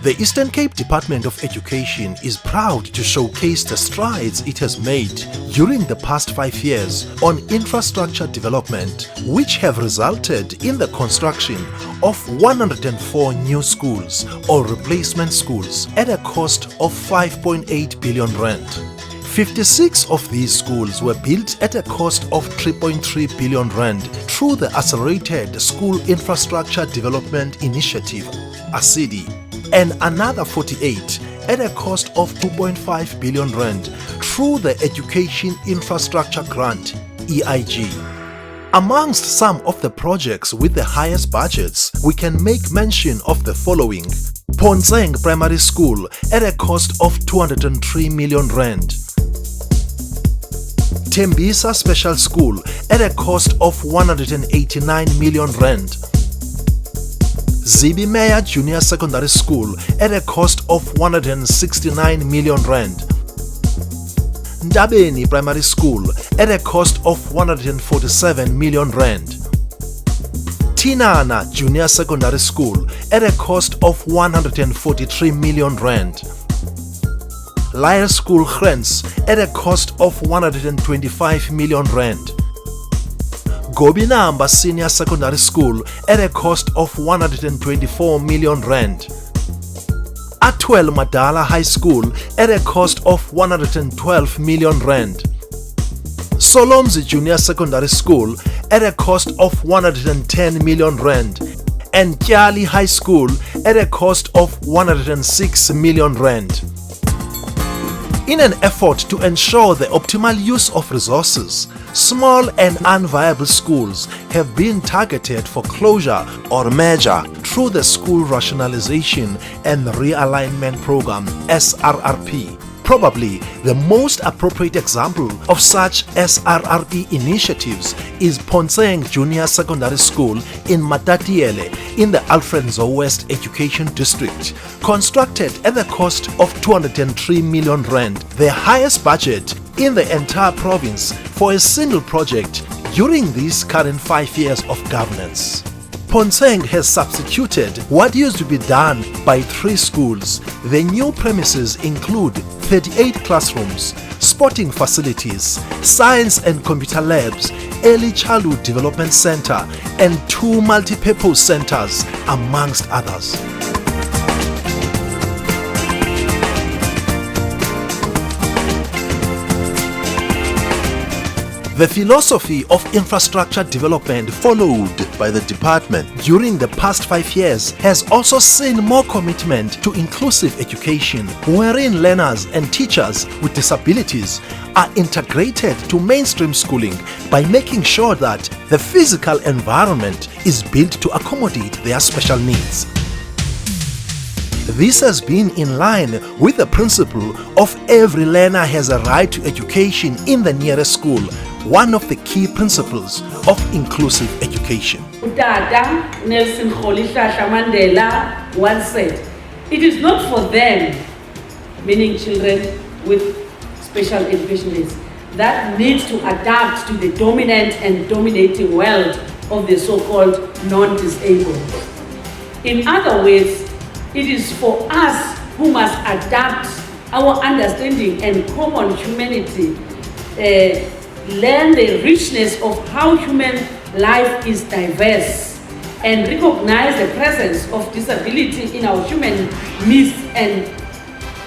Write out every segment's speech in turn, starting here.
The Eastern Cape Department of Education is proud to showcase the strides it has made during the past 5 years on infrastructure development, which have resulted in the construction of 104 new schools or replacement schools at a cost of 5.8 billion rand. 56 of these schools were built at a cost of 3.3 billion rand through the Accelerated School Infrastructure Development Initiative, ECDOE, and another 48 at a cost of 2.5 billion rand through the Education Infrastructure Grant, EIG. Amongst some of the projects with the highest budgets, we can make mention of the following: Ponseng Primary School at a cost of 203 million rand, Tembisa Special School at a cost of 189 million rand, Zibi Meyer Junior Secondary School at a cost of 169 million rand, Ndabeni Primary School at a cost of 147 million rand, Tinana Junior Secondary School at a cost of 143 million rand, Lyre School Grens at a cost of 125 million rand, Gobinamba Senior Secondary School at a cost of 124 million rand, Atwell Madala High School at a cost of 112 million rand, Solomzi Junior Secondary School at a cost of 110 million rand, and Kyali High School at a cost of 106 million rand. In an effort to ensure the optimal use of resources, small and unviable schools have been targeted for closure or merger through the School Rationalization and Realignment Program (SRRP). Probably the most appropriate example of such SRRP initiatives is Ponseng Junior Secondary School in Matatiele in the Alfred Nzo West Education District, constructed at the cost of 203 million rand, the highest budget in the entire province for a single project during these current 5 years of governance. Ponseng has substituted what used to be done by 3 schools. The new premises include 38 classrooms, sporting facilities, science and computer labs, early childhood development center, and 2 multi-purpose centers, amongst others. The philosophy of infrastructure development followed by the department during the past 5 years has also seen more commitment to inclusive education, wherein learners and teachers with disabilities are integrated to mainstream schooling by making sure that the physical environment is built to accommodate their special needs. This has been in line with the principle of every learner has a right to education in the nearest school, one of the key principles of inclusive education. Utata Nelson Rolihlahla Mandela once said, "It is not for them," meaning children with special education needs, "that needs to adapt to the dominant and dominating world of the so-called non-disabled. In other words, it is for us who must adapt our understanding and common humanity, learn the richness of how human life is diverse, and recognize the presence of disability in our human midst and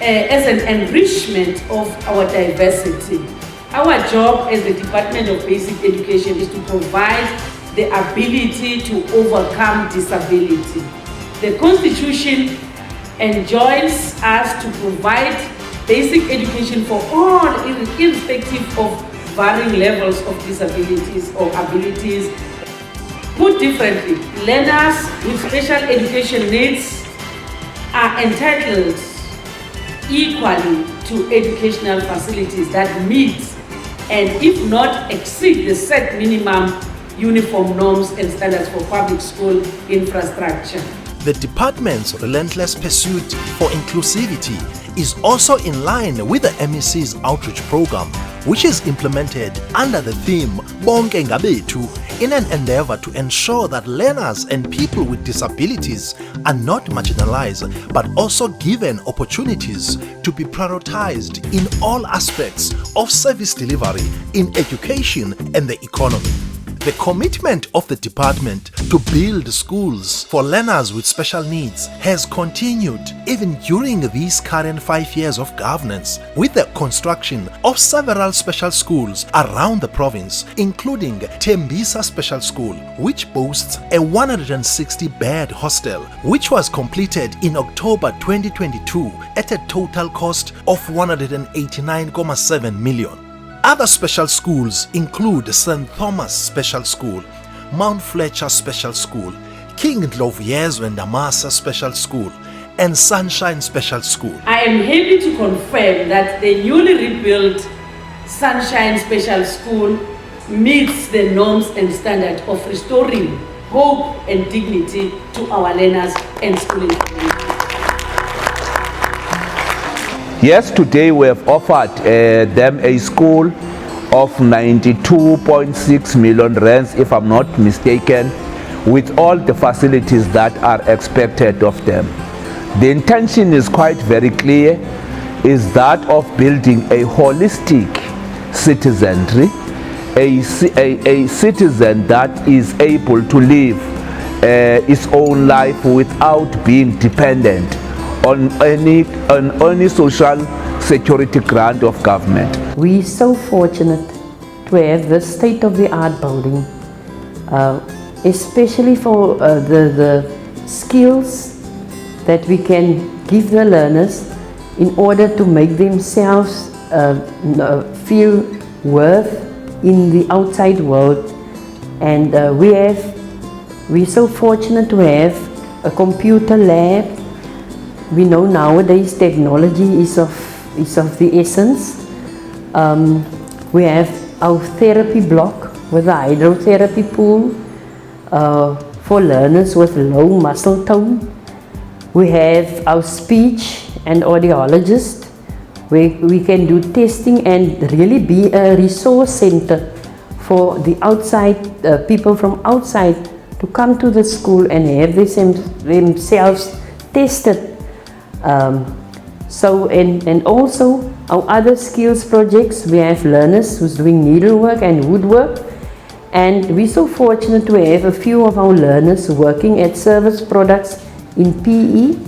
as an enrichment of our diversity. Our job as the Department of Basic Education is to provide the ability to overcome disability. The Constitution enjoins us to provide basic education for all, irrespective of varying levels of disabilities or abilities. Put differently, learners with special education needs are entitled equally to educational facilities that meet and, if not exceed, the set minimum uniform norms and standards for public school infrastructure. The department's relentless pursuit for inclusivity is also in line with the MEC's outreach program, which is implemented under the theme Bonke Ngabethu, in an endeavor to ensure that learners and people with disabilities are not marginalized but also given opportunities to be prioritized in all aspects of service delivery in education and the economy. The commitment of the department to build schools for learners with special needs has continued even during these current 5 years of governance, with the construction of several special schools around the province, including Tembisa Special School, which boasts a 160-bed hostel, which was completed in October 2022 at a total cost of 189.7 million. Other special schools include St. Thomas Special School, Mount Fletcher Special School, King Ndlovu Ndamasa Special School, and Sunshine Special School. I am happy to confirm that the newly rebuilt Sunshine Special School meets the norms and standards of restoring hope and dignity to our learners and schooling community. Yes, today we have offered them a school of 92.6 million rands, if I'm not mistaken, with all the facilities that are expected of them. The intention is quite very clear, is that of building a holistic citizenry, a citizen that is able to live its own life without being dependent on any social security grant of government. We're so fortunate to have this state-of-the-art building, especially for the skills that we can give the learners in order to make themselves feel worth in the outside world. And we're so fortunate to have a computer lab. We know nowadays technology is of the essence. We have our therapy block with a hydrotherapy pool for learners with low muscle tone. We have our speech and audiologist where we can do testing and really be a resource center for the outside people from outside to come to the school and have themselves tested. And also our other skills projects, we have learners who's doing needlework and woodwork, and we're so fortunate to have a few of our learners working at service products in PE,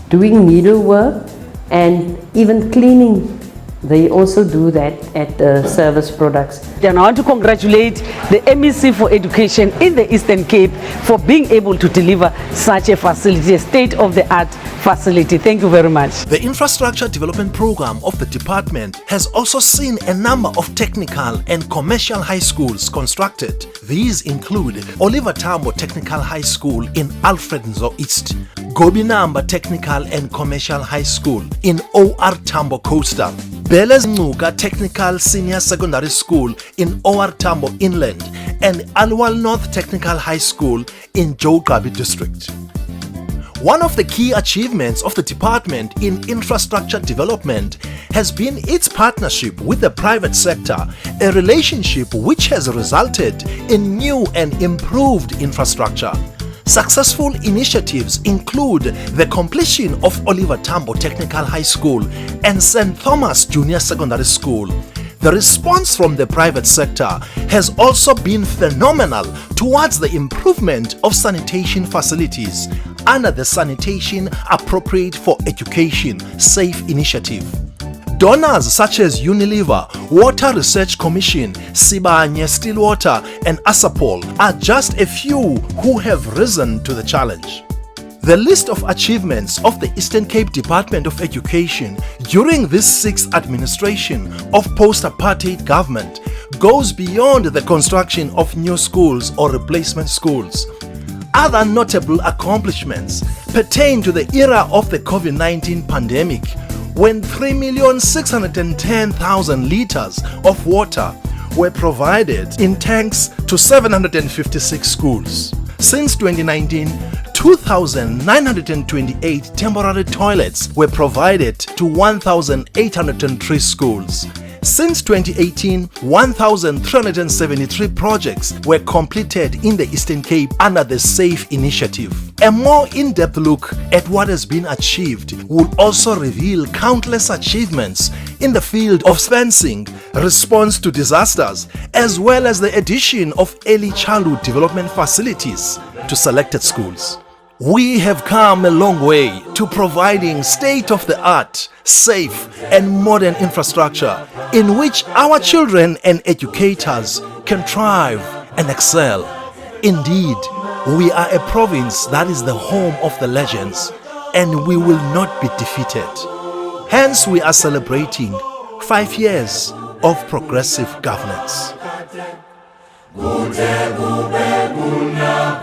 doing needlework and even cleaning. They also do that at service products. And I want to congratulate the MEC for Education in the Eastern Cape for being able to deliver such a facility, a state-of-the-art facility. Thank you very much. The infrastructure development program of the department has also seen a number of technical and commercial high schools constructed. These include Oliver Tambo Technical High School in Alfred Nzo East, Gobinamba Technical and Commercial High School in OR Tambo Coastal, Beles Ncuka Technical Senior Secondary School in OR Tambo Inland, and Alwal North Technical High School in Jogabi District. One of the key achievements of the department in infrastructure development has been its partnership with the private sector, a relationship which has resulted in new and improved infrastructure. Successful initiatives include the completion of Oliver Tambo Technical High School and St. Thomas Junior Secondary School. The response from the private sector has also been phenomenal towards the improvement of sanitation facilities under the Sanitation Appropriate for Education SAFE initiative. Donors such as Unilever, Water Research Commission, Sibanye Stillwater, and Asapol are just a few who have risen to the challenge. The list of achievements of the Eastern Cape Department of Education during this sixth administration of post-apartheid government goes beyond the construction of new schools or replacement schools. Other notable accomplishments pertain to the era of the COVID-19 pandemic, when 3,610,000 liters of water were provided in tanks to 756 schools. Since 2019, 2,928 temporary toilets were provided to 1,803 schools. Since 2018, 1,373 projects were completed in the Eastern Cape under the SAFE initiative. A more in-depth look at what has been achieved will also reveal countless achievements in the field of fencing, response to disasters, as well as the addition of early childhood development facilities to selected schools. We have come a long way to providing state-of-the-art, safe and modern infrastructure in which our children and educators can thrive and excel. Indeed, we are a province that is the home of the legends, and we will not be defeated. Hence, we are celebrating 5 years of progressive governance. Gute, gube, guna,